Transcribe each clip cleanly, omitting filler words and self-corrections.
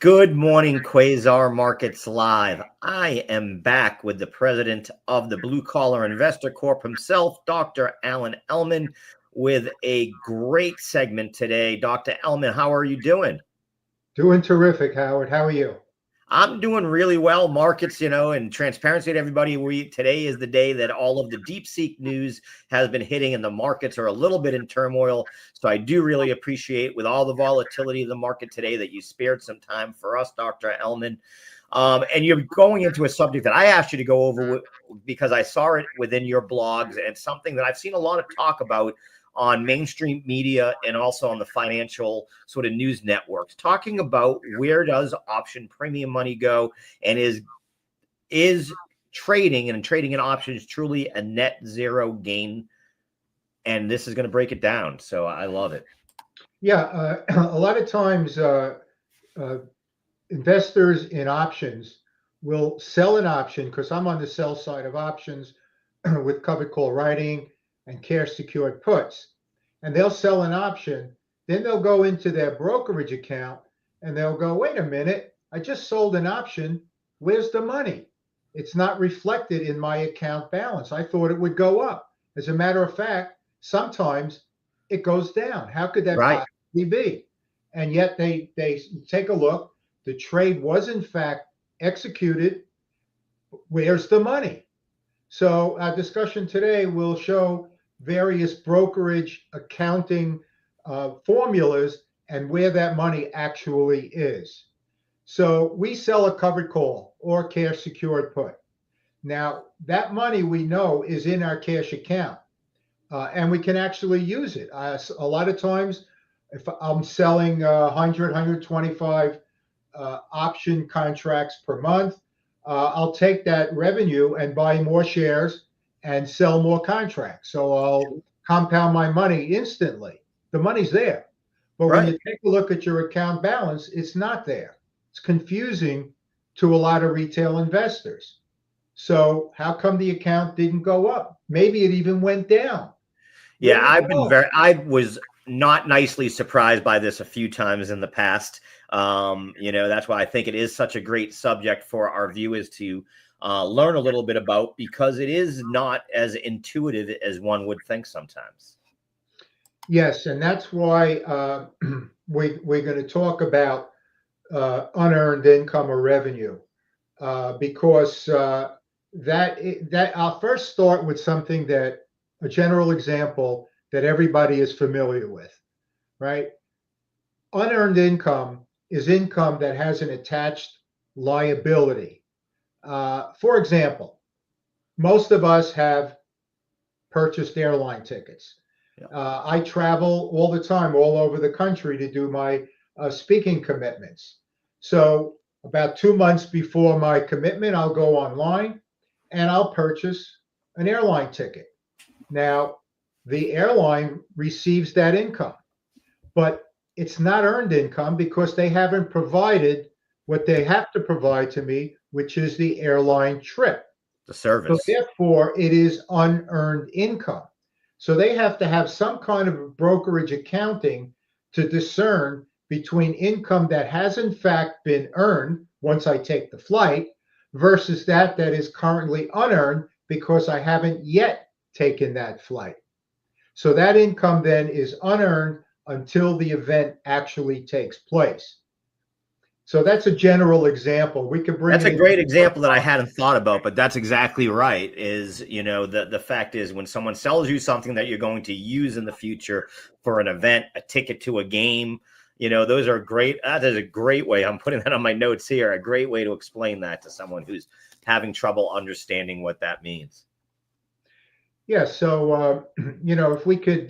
Good morning, Quasar Markets Live. I am back with the president of the Blue Collar Investor Corp himself, Dr. Ellman, with a great segment today. Dr. Ellman, how are you doing? Doing terrific, Howard. How are you? I'm doing really well. Markets, and transparency to everybody. Today is the day that all of the deep seek news has been hitting, and the markets are a little bit in turmoil. So I do really appreciate, with all the volatility of the market today, that you spared some time for us, Dr. Ellman. And you're going into a subject that I asked you to go over because I saw it within your blogs, and it's something that I've seen a lot of talk about on mainstream media and also on the financial sort of news networks, talking about where does option premium money go, and is trading in options truly a net zero gain? And this is going to break it down. So I love it. Yeah, a lot of times investors in options will sell an option because I'm on the sell side of options with covered call writing and cash secured puts. And they'll sell an option, then they'll go into their brokerage account and they'll go, wait a minute, I just sold an option. Where's the money? It's not reflected in my account balance. I thought it would go up. As a matter of fact, sometimes it goes down. How could that Right. possibly be? And yet they take a look. The trade was in fact executed. Where's the money? So our discussion today will show various brokerage accounting formulas and where that money actually is. So we sell a covered call or cash secured put. Now that money we know is in our cash account and we can actually use it. A lot of times if I'm selling 100, 125 option contracts per month, I'll take that revenue and buy more shares and sell more contracts. So I'll compound my money instantly. The money's there. But when Right. you take a look at your account balance, it's not there. It's confusing to a lot of retail investors. So how come the account didn't go up? Maybe it even went down. Yeah, Where did it go? I was not nicely surprised by this a few times in the past. That's why I think it is such a great subject for our viewers to learn a little bit about, because it is not as intuitive as one would think sometimes. Yes, and that's why we're going to talk about unearned income or revenue because that I'll first start with something that a general example that everybody is familiar with, right? Unearned income is income that has an attached liability. For example, most of us have purchased airline tickets. I travel all the time, all over the country to do my speaking commitments. So about 2 months before my commitment, I'll go online and I'll purchase an airline ticket. Now, the airline receives that income, but it's not earned income because they haven't provided what they have to provide to me, which is the airline trip. The So service. therefore, it is unearned income. So they have to have some kind of brokerage accounting to discern between income that has in fact been earned once I take the flight versus that is currently unearned because I haven't yet taken that flight. So that income then is unearned until the event actually takes place. So that's a general example. We could bring That's it a into great example that I hadn't thought about, but that's exactly right. The fact is, when someone sells you something that you're going to use in the future for an event, a ticket to a game, those are great. That is a great way. I'm putting that on my notes here. A great way to explain that to someone who's having trouble understanding what that means. Yeah. So, if we could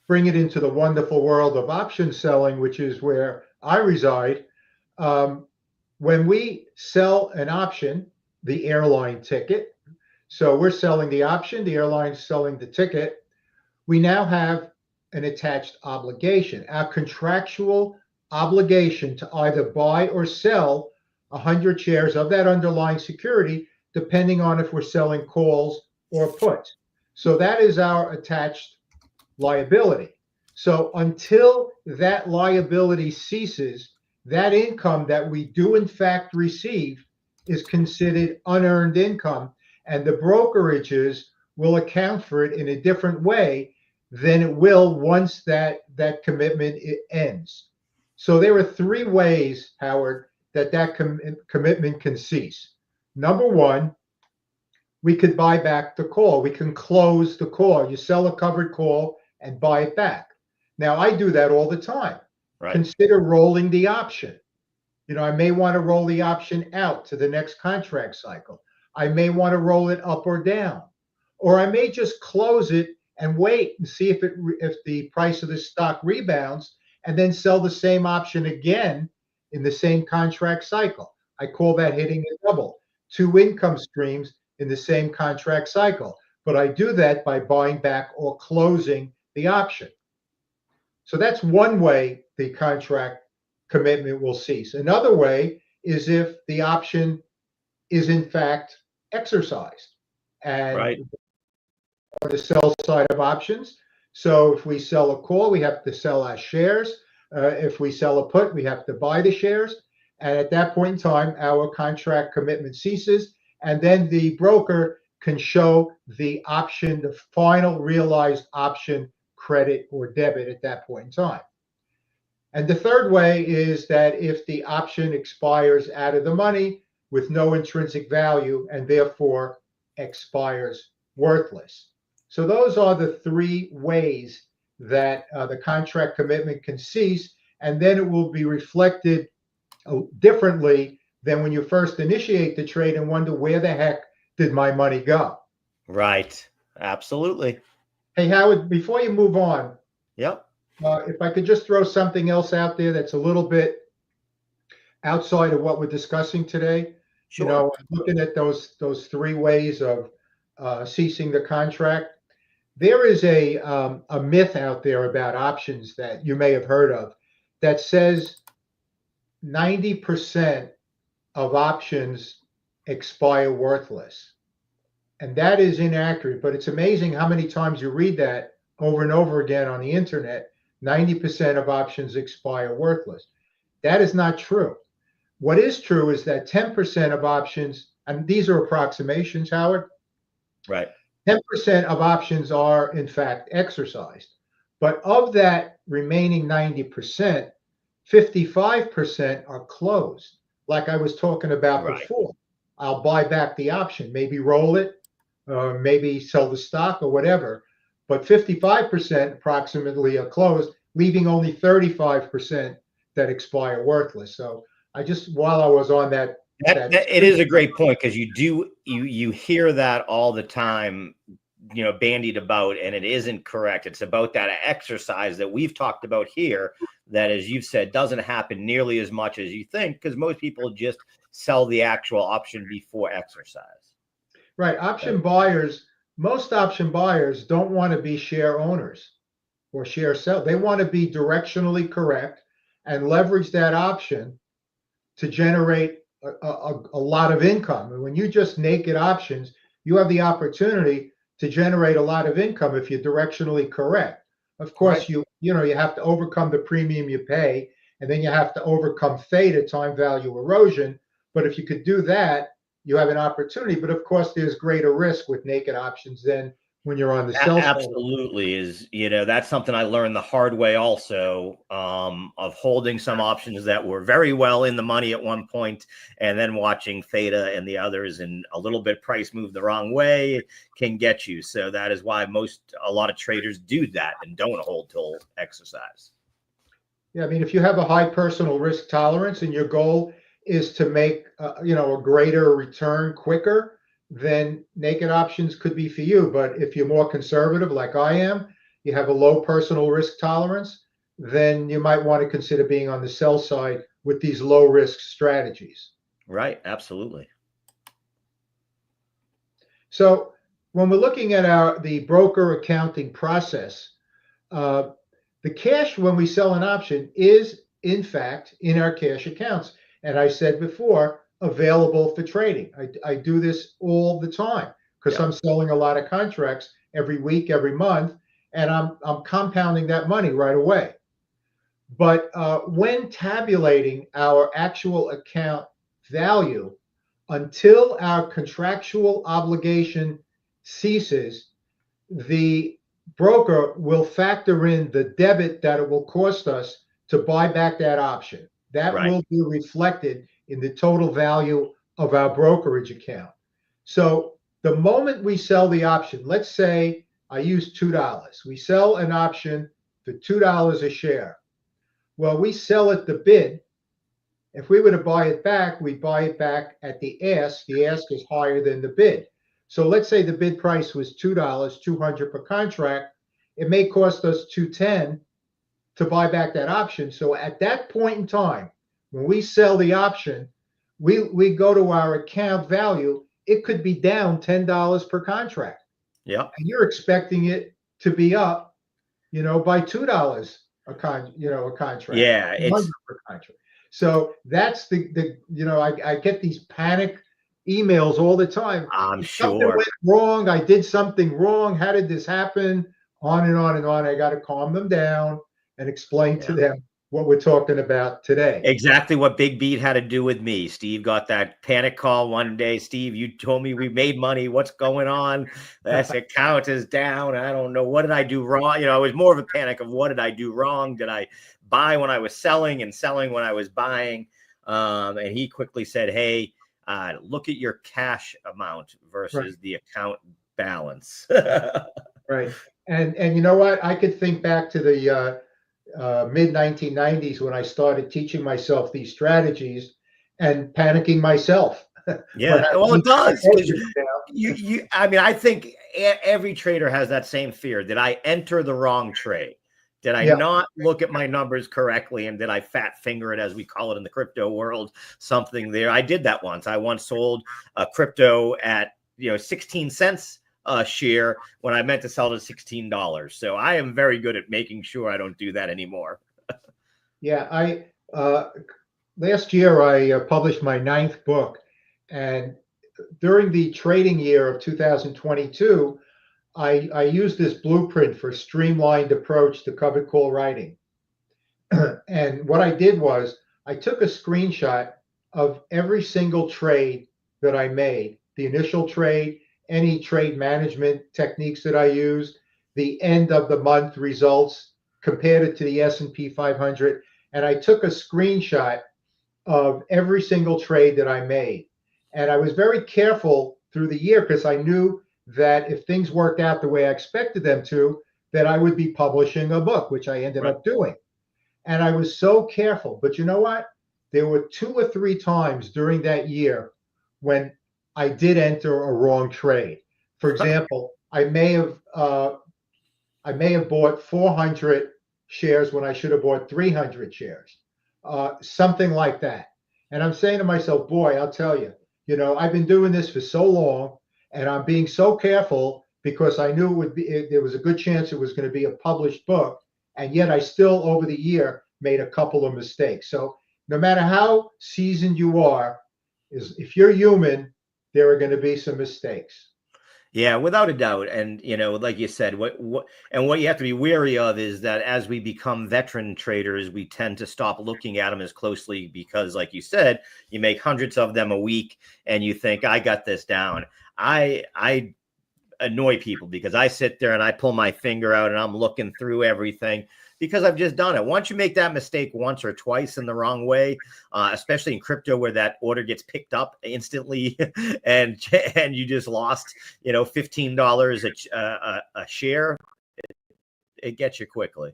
bring it into the wonderful world of option selling, which is where I reside. When we sell an option, the airline ticket, so we're selling the option, the airline's selling the ticket, we now have an attached obligation, our contractual obligation to either buy or sell 100 shares of that underlying security, depending on if we're selling calls or puts. So that is our attached liability. So until that liability ceases, that income that we do in fact receive is considered unearned income, and the brokerages will account for it in a different way than it will once that commitment ends. So there are three ways, Howard, that commitment can cease. Number one, we could buy back the call. We can close the call. You sell a covered call and buy it back. Now, I do that all the time. Right. Consider rolling the option. I may want to roll the option out to the next contract cycle. I may want to roll it up or down, or I may just close it and wait and see if the price of the stock rebounds, and then sell the same option again in the same contract cycle. I call that hitting a double, two income streams in the same contract cycle. But I do that by buying back or closing the option. So that's one way the contract commitment will cease. Another way is if the option is in fact exercised, and Right. the sell side of options. So if we sell a call, we have to sell our shares. If we sell a put, we have to buy the shares. And at that point in time, our contract commitment ceases. And then the broker can show the option, the final realized option credit or debit at that point in time. And the third way is that if the option expires out of the money with no intrinsic value and therefore expires worthless. So those are the three ways that the contract commitment can cease, and then it will be reflected differently than when you first initiate the trade and wonder, where the heck did my money go? Right. Absolutely. Hey, Howard, before you move on, Yep. If I could just throw something else out there that's a little bit outside of what we're discussing today. Sure. Looking at those three ways of ceasing the contract, there is a myth out there about options that you may have heard of that says 90% of options expire worthless. And that is inaccurate, but it's amazing how many times you read that over and over again on the internet. 90% of options expire worthless. That is not true. What is true is that 10% of options, and these are approximations, Howard. Right. 10% of options are in fact exercised. But of that remaining 90%, 55% are closed. Like I was talking about before. I'll buy back the option, maybe roll it, maybe sell the stock or whatever. But 55% approximately are closed, leaving only 35% that expire worthless. So while I was on that it is a great point, because you hear that all the time, bandied about, and it isn't correct. It's about that exercise that we've talked about here, that, as you've said, doesn't happen nearly as much as you think, because most people just sell the actual option before exercise. Right. Most option buyers don't want to be share owners or share sell. They want to be directionally correct and leverage that option to generate a lot of income. And when you just naked options, you have the opportunity to generate a lot of income if you're directionally correct. Of course, you have to overcome the premium you pay, and then you have to overcome theta, time value erosion. But if you could do that, you have an opportunity. But of course, there's greater risk with naked options than when you're on the sell side. Absolutely. That's something I learned the hard way also, of holding some options that were very well in the money at one point, and then watching theta and the others, and a little bit price move the wrong way can get you. So that is why a lot of traders do that and don't hold till exercise. Yeah, I mean, if you have a high personal risk tolerance and your goal is to make a greater return quicker, then naked options could be for you. But if you're more conservative, like I am, you have a low personal risk tolerance, then you might want to consider being on the sell side with these low risk strategies. Right. Absolutely. So when we're looking at the broker accounting process, the cash when we sell an option is in fact in our cash accounts. And I said before, available for trading. I do this all the time because I'm selling a lot of contracts every week, every month, and I'm compounding that money right away. But when tabulating our actual account value, until our contractual obligation ceases, the broker will factor in the debit that it will cost us to buy back that option. That Right. will be reflected in the total value of our brokerage account. So the moment we sell the option, let's say I use $2. We sell an option for $2 a share. Well, we sell at the bid. If we were to buy it back, we buy it back at the ask. The ask is higher than the bid. So let's say the bid price was $2, 200 per contract. It may cost us 210 to buy back that option. So at that point in time, when we sell the option, we go to our account value. It could be down $10 per contract. Yep. And you're expecting it to be up, by $2 a contract, Yeah. 200 per contract. So that's I get these panic emails all the time. I'm Something sure. went wrong. I did something wrong. How did this happen? On and on and on. I got to calm them down and explain to Yeah. them what we're talking about today. Exactly what Big Beat had to do with me. Steve got that panic call one day. Steve, you told me we made money. What's going on? This account is down. I don't know. What did I do wrong? It was more of a panic of what did I do wrong? Did I buy when I was selling and selling when I was buying? And he quickly said, hey, look at your cash amount versus the account balance. Right. And you know what? I could think back to the mid 1990s when I started teaching myself these strategies and panicking myself. Yeah, well, it does. I mean, I think every trader has that same fear. Did I enter the wrong trade? Did I not look at my numbers correctly? And did I fat finger it, as we call it in the crypto world, something there? I did that once. I once sold a crypto at 16 cents a share when I meant to sell it at $16. So I am very good at making sure I don't do that anymore. Yeah, last year I published my 9th book, and during the trading year of 2022, I used this blueprint for streamlined approach to covered call writing. And what I did was I took a screenshot of every single trade that I made, the initial trade, any trade management techniques that I used, the end of the month results, compared it to the S&P 500, and I took a screenshot of every single trade that I made. And I was very careful through the year because I knew that if things worked out the way I expected them to, that I would be publishing a book, which I ended up doing. And I was so careful. But you know what? There were 2 or 3 times during that year when I did enter a wrong trade. For example, I may have bought 400 shares when I should have bought 300 shares, something like that. And I'm saying to myself, boy, I'll tell you, I've been doing this for so long, and I'm being so careful because I knew there was a good chance it was going to be a published book, and yet I still, over the year, made a couple of mistakes. So no matter how seasoned you are, if you're human, there are going to be some mistakes. Yeah, without a doubt. And, like you said, what you have to be wary of is that as we become veteran traders, we tend to stop looking at them as closely because, like you said, you make hundreds of them a week and you think, I got this down. I annoy people because I sit there and I pull my finger out and I'm looking through everything because I've just done it. Once you make that mistake once or twice in the wrong way, especially in crypto where that order gets picked up instantly and you just lost, $15 a share, it gets you quickly.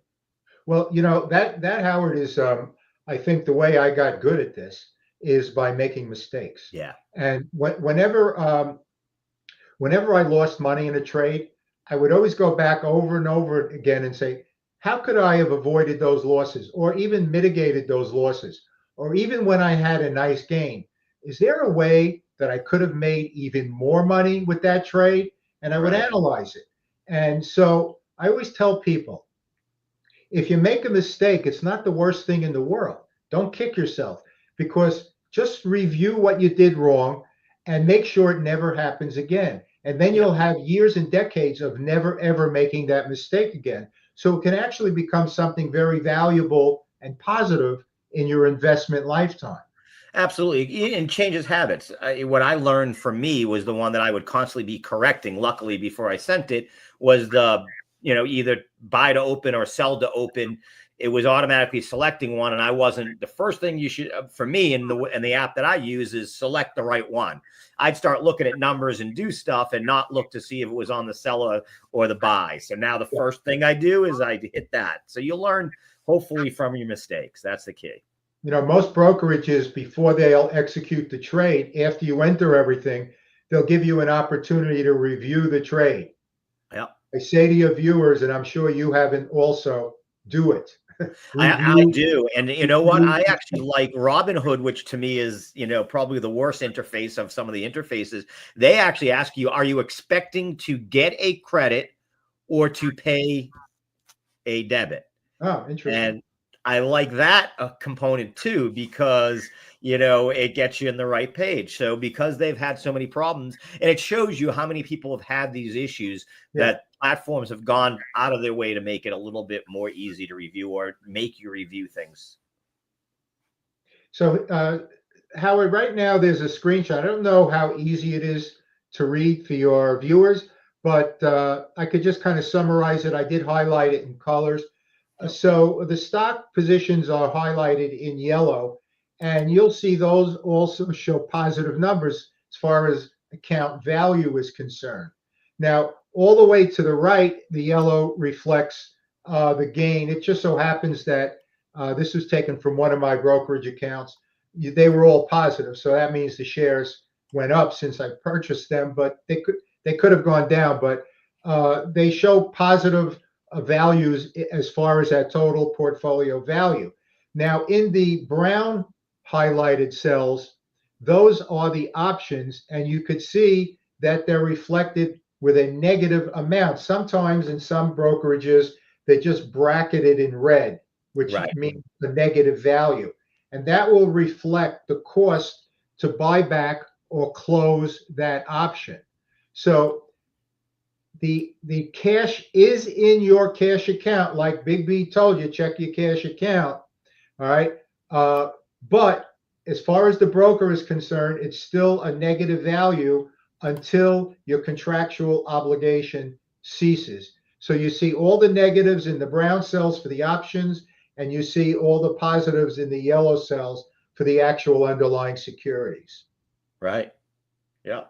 Well, that Howard is, I think the way I got good at this is by making mistakes. Yeah. And whenever I lost money in a trade, I would always go back over and over again and say, how could I have avoided those losses or even mitigated those losses? Or even when I had a nice gain, is there a way that I could have made even more money with that trade? And I would analyze it. And so I always tell people, if you make a mistake, it's not the worst thing in the world. Don't kick yourself, because just review what you did wrong and make sure it never happens again. And then you'll have years and decades of never, ever making that mistake again. So it can actually become something very valuable and positive in your investment lifetime. Absolutely. And changes habits. What I learned from me was the one that I would constantly be correcting. Luckily, before I sent it, was either buy to open or sell to open. It was automatically selecting one. And I wasn't the first thing you should, for me, and the app that I use is select the right one. I'd start looking at numbers and do stuff and not look to see if it was on the seller or the buy. So now the first thing I do is I hit that. So you learn hopefully from your mistakes. That's the key. Most brokerages, before they'll execute the trade, after you enter everything, they'll give you an opportunity to review the trade. Yeah. I say to your viewers, and I'm sure you haven't also, do it. I do. And you know what? I actually like Robinhood, which to me is, probably the worst interface of some of the interfaces. They actually ask you, are you expecting to get a credit or to pay a debit? Oh, interesting. And I like that component too, because, it gets you in the right page. So because they've had so many problems, and it shows you how many people have had these issues, that platforms have gone out of their way to make it a little bit more easy to review or make you review things. So, Howard, right now there's a screenshot. I don't know how easy it is to read for your viewers, but I could just kind of summarize it. I did highlight it in colors. So the stock positions are highlighted in yellow, and you'll see those also show positive numbers as far as account value is concerned. Now, all the way to the right, the yellow reflects the gain. It just so happens that this was taken from one of my brokerage accounts. They were all positive, so that means the shares went up since I purchased them, but they could have gone down, but they show positive values as far as that total portfolio value. Now, in the brown highlighted cells, those are the options, and you could see that they're reflected with a negative amount. Sometimes in some brokerages, they just bracket it in red, which means the negative value. And that will reflect the cost to buy back or close that option. So the cash is in your cash account, like Big B told you, check your cash account. All right. But as far as the broker is concerned, it's still a negative value until your contractual obligation ceases. So you see all the negatives in the brown cells for the options, and you see all the positives in the yellow cells for the actual underlying securities. Right. Yeah.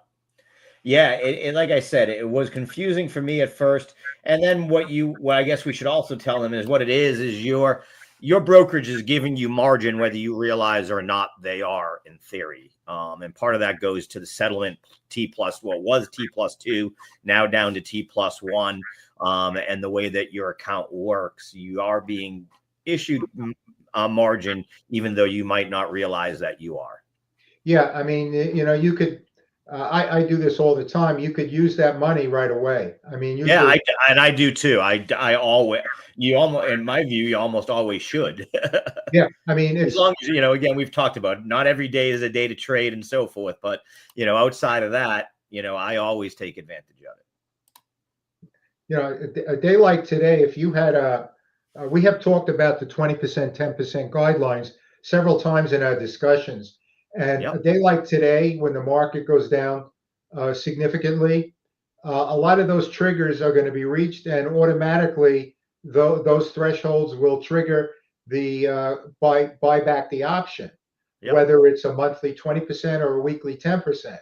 Yeah, and like I said, it was confusing for me at first. And then what I guess we should also tell them is what it is your brokerage is giving you margin, whether you realize or not they are, in theory. And part of that goes to the settlement was T+2, now down to T+1. And the way that your account works, you are being issued a margin, even though you might not realize that you are. Yeah, I mean, you could. I do this all the time. You could use that money right away. I mean, yeah, I do too. I always, in my view, you almost always should. Yeah, I mean, as long as again, we've talked about not every day is a day to trade and so forth, but outside of that, I always take advantage of it. A day like today, if you had we have talked about the 20%, 10% guidelines several times in our discussions. And a day like today, when the market goes down significantly, a lot of those triggers are going to be reached, and automatically those thresholds will trigger the buy back the option, whether it's a monthly 20% or a weekly 10%.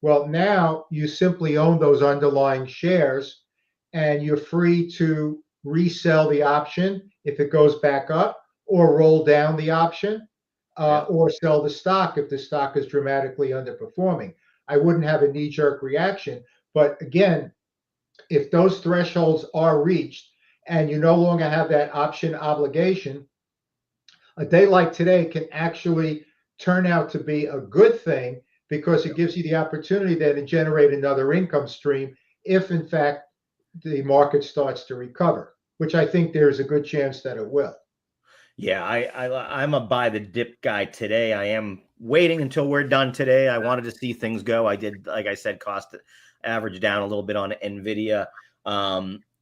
Well, now you simply own those underlying shares, and you're free to resell the option if it goes back up, or roll down the option. Or sell the stock if the stock is dramatically underperforming. I wouldn't have a knee-jerk reaction. But again, if those thresholds are reached and you no longer have that option obligation, a day like today can actually turn out to be a good thing, because it gives you the opportunity then to generate another income stream if, in fact, the market starts to recover, which I think there's a good chance that it will. Yeah, I'm a buy the dip guy today. I am waiting until we're done today. I wanted to see things go. I did, like I said, cost average down a little bit on NVIDIA.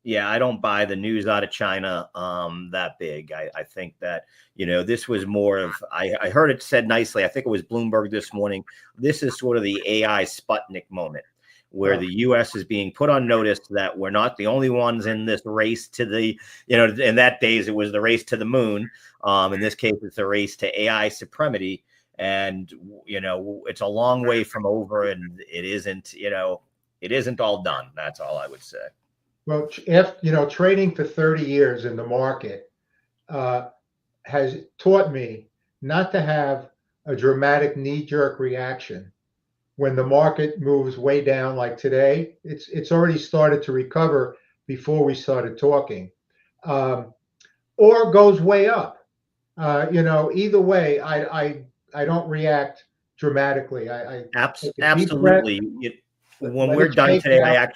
Yeah, I don't buy the news out of China that big. I think that, this was more of, I heard it said nicely. I think it was Bloomberg this morning. This is sort of the AI Sputnik moment where Oh, the US is being put on notice that we're not the only ones in this race to the, in that days, it was the race to the moon. In this case, it's a race to AI supremacy. And, it's a long way from over, and it isn't, it isn't all done. That's all I would say. well, if trading for 30 years in the market uh, has taught me not to have a dramatic knee-jerk reaction when the market moves way down like today. It's already started to recover before we started talking, um, or goes way up. Either way, I don't react dramatically. I take a deep breath, Absolutely. When let we're it done shake today, out.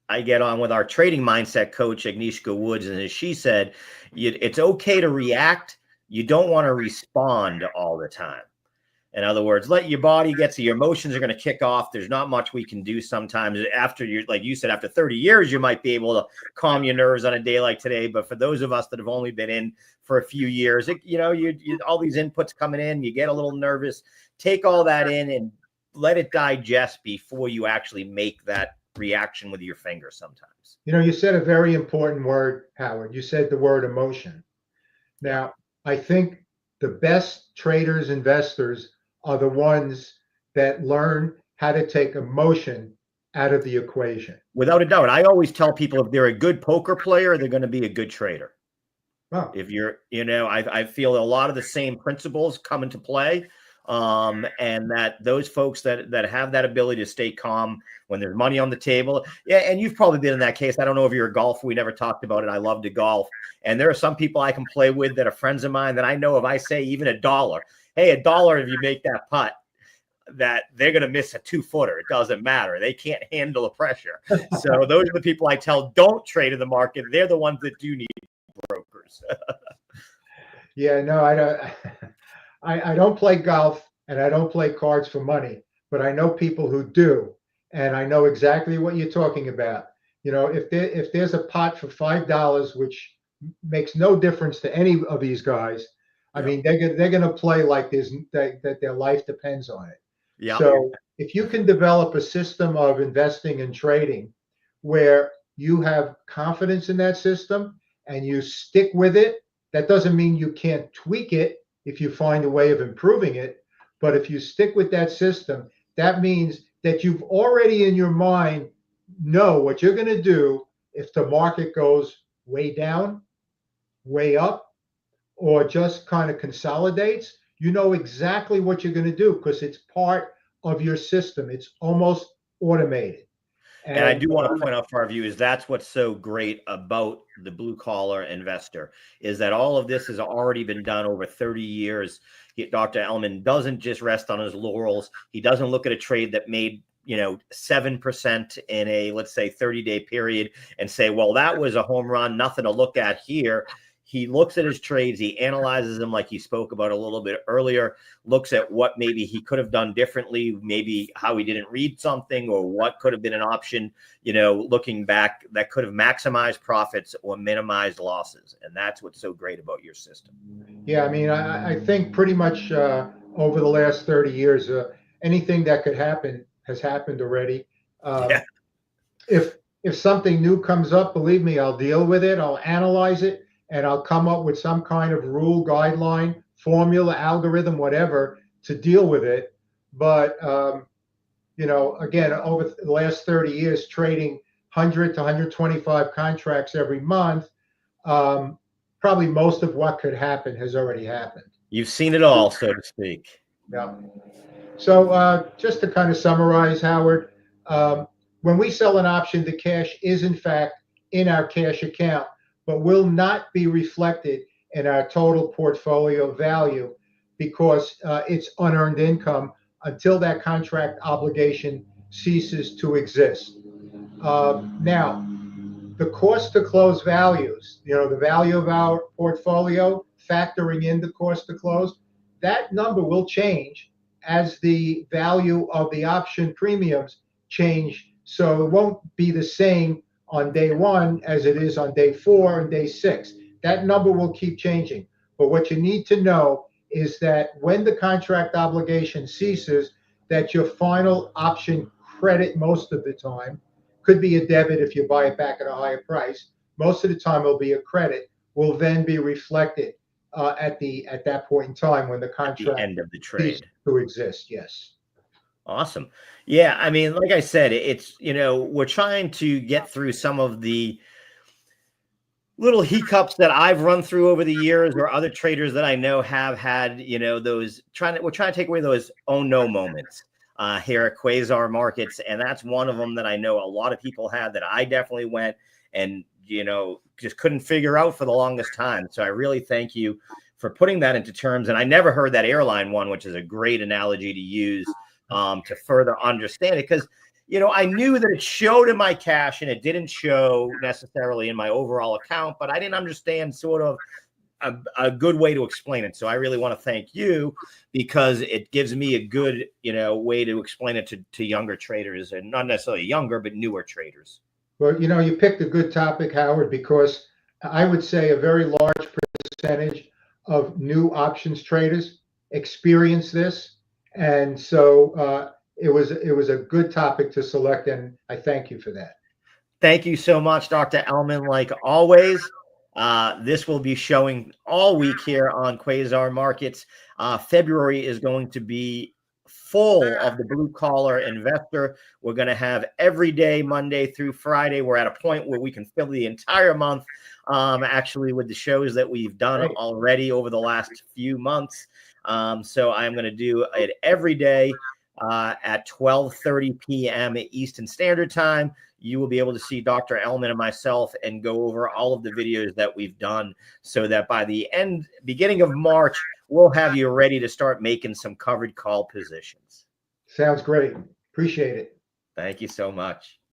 I get on with our trading mindset coach, Agnieszka Woods, and as she said, it's okay to react. You don't want to respond all the time. In other words, let your body get to your emotions are going to kick off. There's not much we can do sometimes after like you said, after 30 years, you might be able to calm your nerves on a day like today. But for those of us that have only been in for a few years, all these inputs coming in, you get a little nervous. Take all that in and let it digest before you actually make that reaction with your finger sometimes. You said a very important word, Howard. You said the word emotion. Yeah. Now, I think the best traders, investors are the ones that learn how to take emotion out of the equation. Without a doubt. I always tell people if they're a good poker player, they're going to be a good trader. Oh, If you're, I feel a lot of the same principles come into play. And that those folks that have that ability to stay calm when there's money on the table. Yeah, and you've probably been in that case. I don't know if you're a golfer. We never talked about it. I love to golf. And there are some people I can play with that are friends of mine that I know if I say even $1, hey, $1 if you make that putt, that they're going to miss a 2-footer. It doesn't matter. They can't handle the pressure. So those are the people I tell don't trade in the market. They're the ones that do need brokers. yeah, no, I don't. I don't play golf and I don't play cards for money, but I know people who do, and I know exactly what you're talking about. If there's a pot for $5, which makes no difference to any of these guys, I Yeah. mean they're going to play like that their life depends on it. Yeah. So if you can develop a system of investing and trading where you have confidence in that system and you stick with it, that doesn't mean you can't tweak it if you find a way of improving it. But if you stick with that system, that means that you've already in your mind know what you're going to do if the market goes way down, way up, or just kind of consolidates. You know exactly what you're going to do because it's part of your system. It's almost automated. And I And do want to point out for our viewers, that's what's so great about the blue collar investor is that all of this has already been done over 30 years. Dr. Ellman doesn't just rest on his laurels. He doesn't look at a trade that made 7% in a, let's say, 30-day period and say, well, that was a home run, nothing to look at here. He looks at his trades, he analyzes them like he spoke about a little bit earlier, looks at what maybe he could have done differently, maybe how he didn't read something or what could have been an option, looking back that could have maximized profits or minimized losses. And that's what's so great about your system. yeah, I mean, I think pretty much over the last 30 years, anything that could happen has happened already. Yeah. Um, if if something new comes up, believe me, I'll deal with it. I'll analyze it, and I'll come up with some kind of rule, guideline, formula, algorithm, whatever to deal with it. But again, over the last 30 years, trading 100 to 125 contracts every month, um, probably most of what could happen has already happened. You've seen it all, so to speak. Yeah. So just to kind of summarize, Howard, when we sell an option, the cash is in fact in our cash account, but will not be reflected in our total portfolio value because it's unearned income until that contract obligation ceases to exist. Now, the cost to close values, the value of our portfolio, factoring in the cost to close, that number will change as the value of the option premiums change. So it won't be the same on day 1 as it is on day 4 and day 6. That number will keep changing. But what you need to know is that when the contract obligation ceases, that your final option credit most of the time could be a debit if you buy it back at a higher price. Most of the time it'll be a credit, will then be reflected at that point in time when the At the contract end of the ceases trade. to exist. Yes. Awesome. Yeah, I mean, like I said, it's, we're trying to get through some of the little hiccups that I've run through over the years, or other traders that I know have had, those we're trying to take away those oh no moments here at Quasar Markets. And that's one of them that I know a lot of people had, that I definitely went and, just couldn't figure out for the longest time. So I really thank you for putting that into terms. And I never heard that airline one, which is a great analogy to use to further understand it. Because I knew that it showed in my cash and it didn't show necessarily in my overall account, but I didn't understand sort of a good way to explain it. So I really want to thank you, because it gives me a good, way to explain it to younger traders, and not necessarily younger, but newer traders. Well, you picked a good topic, Howard, because I would say a very large percentage of new options traders experience this. And so it was a good topic to select, and I thank you for that. Thank you so much, Dr. Ellman. Like always, this will be showing all week here on Quasar Markets. February is going to be full of the blue collar investor. We're going to have every day, Monday through Friday. We're at a point where we can fill the entire month, actually, with the shows that we've done already over the last few months. So I'm going to do it every day at 12:30 p.m. Eastern Standard Time. You will be able to see Dr. Ellman and myself and go over all of the videos that we've done, so that by the beginning of March, we'll have you ready to start making some covered call positions. Sounds great. Appreciate it. Thank you so much.